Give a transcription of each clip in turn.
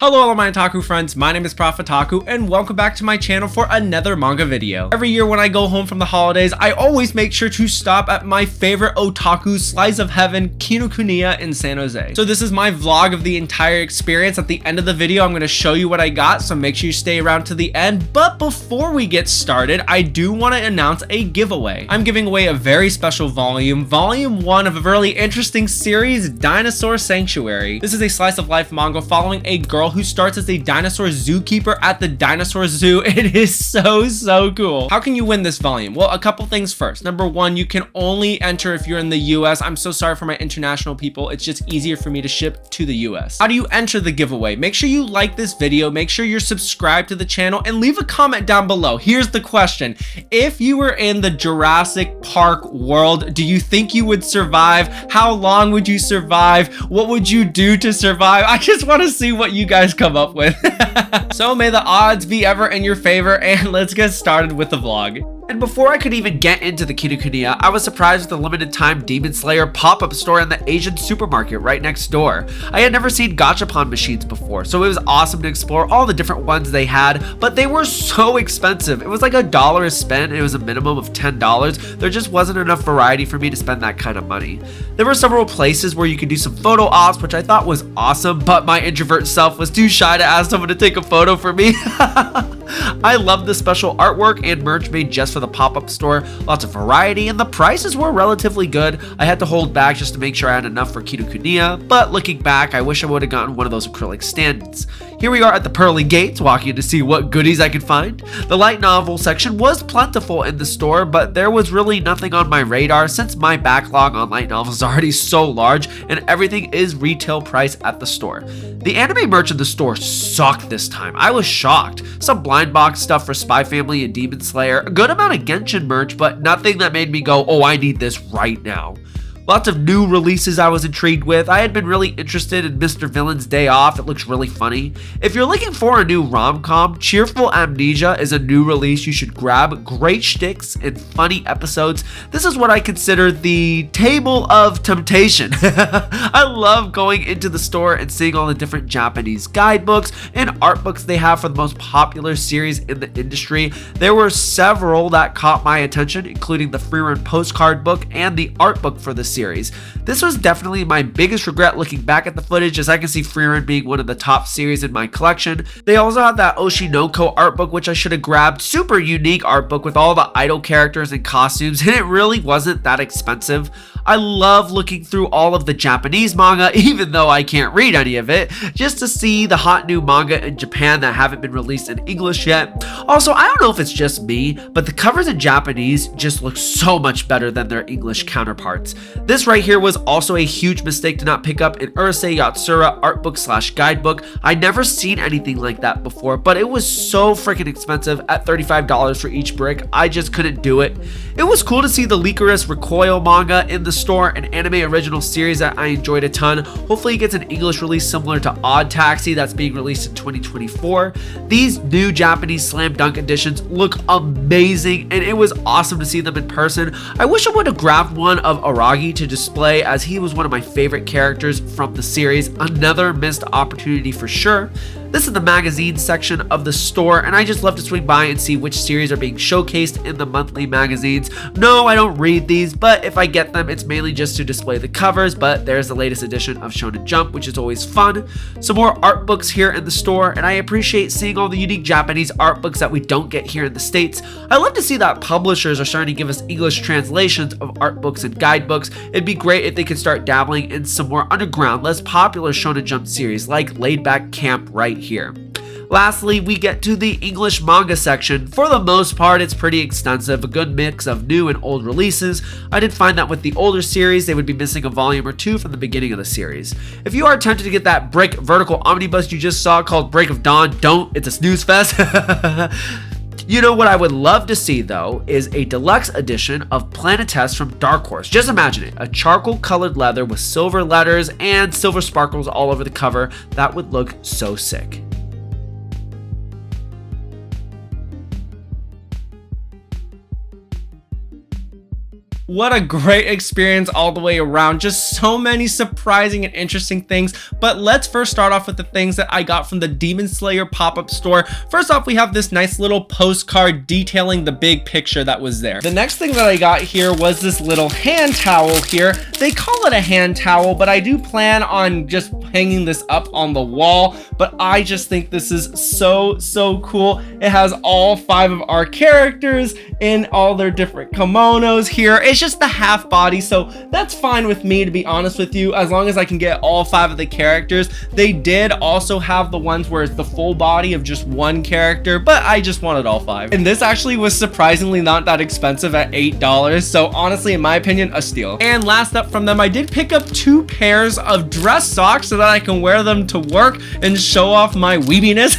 Hello all of my otaku friends, my name is Profitaku and welcome back to my channel for another manga video. Every year when I go home from the holidays, I always make sure to stop at my favorite otaku slice of heaven, Kinokuniya in San Jose. So this is my vlog of the entire experience. At the end of the video, I'm going to show you what I got, so make sure you stay around to the end. But before we get started, I do want to announce a giveaway. I'm giving away a very special volume 1 of a really interesting series, Dinosaur Sanctuary. This is a slice of life manga following a girl who starts as a dinosaur zookeeper at the dinosaur zoo. It is so cool. How can you win this volume? Well, a couple things first. Number one, you can only enter if you're in the US. I'm so sorry for my international people. It's just easier for me to ship to the US. How do you enter the giveaway? Make sure you like this video, make sure you're subscribed to the channel, and leave a comment down below. Here's the question. If you were in the Jurassic Park world, do you think you would survive? How long would you survive? What would you do to survive? I just want to see what you guys come up with. So may the odds be ever in your favor, and let's get started with the vlog. And before I could even get into the Kinokuniya, I was surprised with the limited time Demon Slayer pop-up store in the Asian supermarket right next door. I had never seen gachapon machines before, so it was awesome to explore all the different ones they had, but they were so expensive. It was like $1 a spin, and it was a minimum of $10. There just wasn't enough variety for me to spend that kind of money. There were several places where you could do some photo ops, which I thought was awesome, but my introvert self was too shy to ask someone to take a photo for me. I love the special artwork and merch made just for the pop-up store. Lots of variety, and the prices were relatively good. I had to hold back just to make sure I had enough for Kinokuniya, but looking back, I wish I would have gotten one of those acrylic stands. Here we are at the pearly gates, walking to see what goodies I could find. The light novel section was plentiful in the store, but there was really nothing on my radar since my backlog on light novels is already so large and everything is retail price at the store. The anime merch in the store sucked this time. I was shocked. Some blind box stuff for Spy Family and Demon Slayer, a good amount of Genshin merch, but nothing that made me go, oh, I need this right now. Lots of new releases I was intrigued with. I had been really interested in Mr. Villain's Day Off. It looks really funny. If you're looking for a new rom-com, Cheerful Amnesia is a new release you should grab. Great shticks and funny episodes. This is what I consider the table of temptation. I love going into the store and seeing all the different Japanese guidebooks and art books they have for the most popular series in the industry. There were several that caught my attention, including the Freerun postcard book and the art book for the series. This was definitely my biggest regret looking back at the footage, as I can see Freerun being one of the top series in my collection. They also have that Oshinoko art book, which I should have grabbed. Super unique art book with all the idol characters and costumes, and it really wasn't that expensive. I love looking through all of the Japanese manga, even though I can't read any of it, just to see the hot new manga in Japan that haven't been released in English yet. Also, I don't know if it's just me, but the covers in Japanese just look so much better than their English counterparts. This right here was also a huge mistake to not pick up an Urusei Yatsura artbook / guidebook. I'd never seen anything like that before, but it was so freaking expensive at $35 for each brick. I just couldn't do it. It was cool to see the Lycoris Recoil manga in the store, an anime original series that I enjoyed a ton. Hopefully it gets an English release similar to Odd Taxi that's being released in 2024. These new Japanese slam dunk editions look amazing, and it was awesome to see them in person. I wish I would have grabbed one of Aragi to display, as he was one of my favorite characters from the series. Another missed opportunity for sure. This is the magazine section of the store, and I just love to swing by and see which series are being showcased in the monthly magazines. No, I don't read these, but if I get them, it's mainly just to display the covers, but there's the latest edition of Shonen Jump, which is always fun. Some more art books here in the store, and I appreciate seeing all the unique Japanese art books that we don't get here in the States. I love to see that publishers are starting to give us English translations of art books and guidebooks. It'd be great if they could start dabbling in some more underground, less popular Shonen Jump series like Laid Back Camp right here. Lastly, we get to the English manga section. For the most part, it's pretty extensive, a good mix of new and old releases. I did find that with the older series, they would be missing a volume or two from the beginning of the series. If you are tempted to get that brick vertical omnibus you just saw called Break of Dawn, don't. It's a snooze fest. You know what I would love to see though is a deluxe edition of Planetess from Dark Horse. Just imagine it, a charcoal colored leather with silver letters and silver sparkles all over the cover. That would look so sick. What a great experience all the way around. Just so many surprising and interesting things. But let's first start off with the things that I got from the Demon Slayer pop-up store. First off, we have this nice little postcard detailing the big picture that was there. The next thing that I got here was this little hand towel here. They call it a hand towel, but I do plan on just hanging this up on the wall. But I just think this is so cool. It has all 5 of our characters in all their different kimonos here. It's just the half body, so that's fine with me, to be honest with you, as long as I can get all 5 of the characters. They did also have the ones where it's the full body of just one character, but I just wanted all 5. And this actually was surprisingly not that expensive at $8, so honestly, in my opinion, a steal. And last up from them, I did pick up 2 pairs of dress socks so that I can wear them to work and show off my weebiness.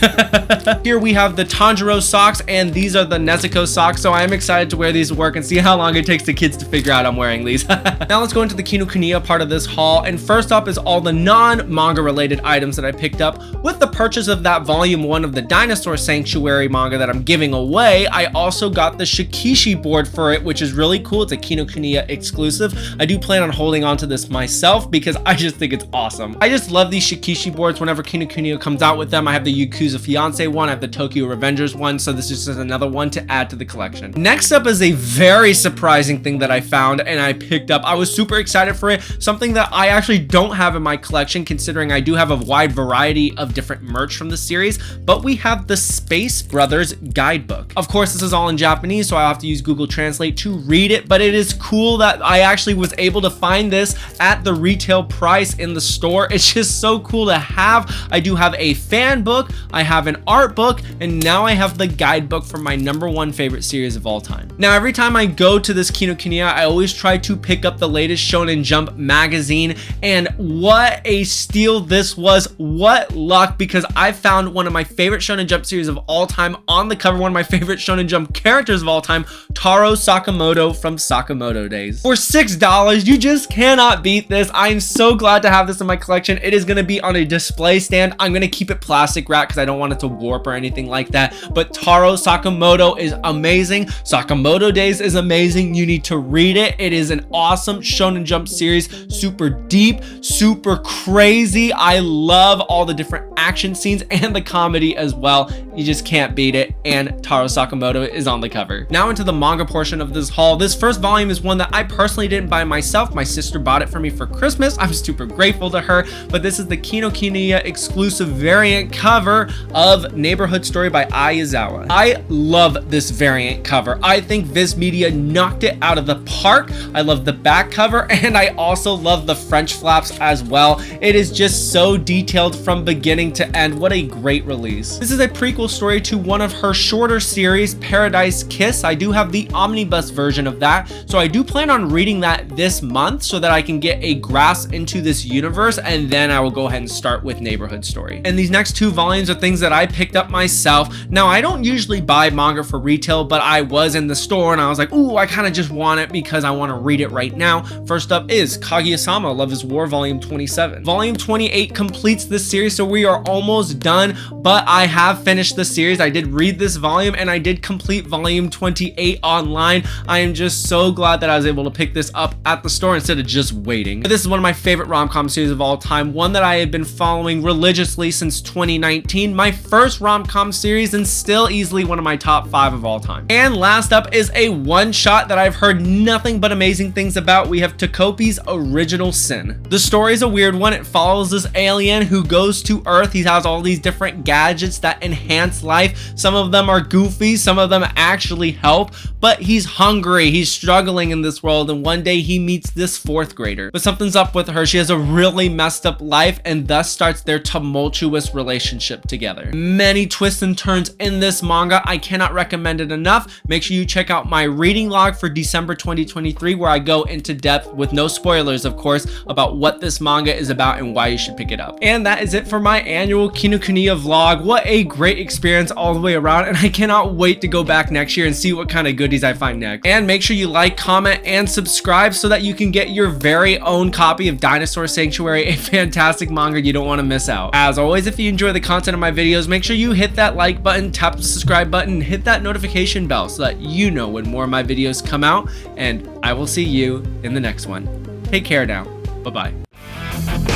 Here we have the Tanjiro socks, and these are the Nezuko socks, so I am excited to wear these to work and see how long it takes the kids to figure out I'm wearing these. Now let's go into the Kinokuniya part of this haul, and first up is all the non-manga related items that I picked up. With the purchase of that volume 1 of the Dinosaur Sanctuary manga that I'm giving away, I also got the Shikishi board for it, which is really cool. It's a Kinokuniya exclusive. I do plan on holding on to this myself because I just think it's awesome. I just love these Shikishi boards whenever Kinokuniya comes out with them. I have the Yakuza Fiance one, I have the Tokyo Revengers one, so this is just another one to add to the collection. Next up is a very surprising thing that I found and I picked up. I was super excited for it. Something that I actually don't have in my collection, considering I do have a wide variety of different merch from the series, but we have the Space Brothers guidebook. Of course, this is all in Japanese, so I have to use Google Translate to read it, but it is cool that I actually was able to find this at the retail price in the store. It's just so cool to have. I do have a fan book, I have an art book, and now I have the guidebook for my #1 favorite series of all time. Now, every time I go to this Kinokuniya, I always try to pick up the latest Shonen Jump magazine, and what a steal this was. What luck, because I found one of my favorite Shonen Jump series of all time on the cover, one of my favorite Shonen Jump characters of all time, Taro Sakamoto from Sakamoto Days. For $6, you just cannot beat this. I'm so glad to have this in my collection. It is going to be on a display stand. I'm going to keep it plastic wrapped because I don't want it to warp or anything like that, but Taro Sakamoto is amazing. Sakamoto Days is amazing. You need to read it. It is an awesome Shonen Jump series, super deep, super crazy. I love all the different action scenes and the comedy as well. You just can't beat it, and Taro Sakamoto is on the cover. Now into the manga portion of this haul. This first volume is one that I personally didn't buy myself. My sister bought it for me for Christmas. I'm super grateful to her, but this is the Kinokuniya exclusive variant cover of Neighborhood Story by Ai Yazawa. I love this variant cover. I think Viz Media knocked it out of the park. I love the back cover, and I also love the French flaps as well. It is just so detailed from beginning to end. What a great release. This is a prequel story to one of her shorter series, Paradise Kiss. I do have the omnibus version of that, so I do plan on reading that this month so that I can get a grasp into this universe, and then I will go ahead and start with Neighborhood Story. And these next 2 volumes are things that I picked up myself. Now, I don't usually buy manga for retail, but I was in the store and I was like, ooh, I kind of just want it because I want to read it right now. First up is Kaguya-sama, Love is War, Volume 27. Volume 28 completes this series, so we are almost done, but I have finished the series. I did read this volume and I did complete Volume 28 online. I am just so glad that I was able to pick this up at the store instead of just waiting. But this is one of my favorite rom-com series of all time, one that I have been following religiously since 2019, my first rom-com series, and still easily one of my top 5 of all time. And last up is a one-shot that I've heard nothing but amazing things about. We have Takopi's Original Sin. The story is a weird one. It follows this alien who goes to Earth. He has all these different gadgets that enhance life. Some of them are goofy, some of them actually help, but he's hungry, he's struggling in this world, and one day he meets this 4th grader. But something's up with her. She has a really messed up life, and thus starts their tumultuous relationship together. Many twists and turns in this manga. I cannot recommend it enough. Make sure you check out my reading log for December 2023, where I go into depth, with no spoilers of course, about what this manga is about and why you should pick it up. And that is it for my annual Kinokuniya vlog. What a great experience all the way around, and I cannot wait to go back next year and see what kind of goodies I find next. And make sure you like, comment, and subscribe so that you can get your very own copy of Dinosaur Sanctuary, a fantastic fantastic manga you don't want to miss out. As always, if you enjoy the content of my videos, make sure you hit that like button, tap the subscribe button, hit that notification bell so that you know when more of my videos come out, and I will see you in the next one. Take care now. Bye-bye.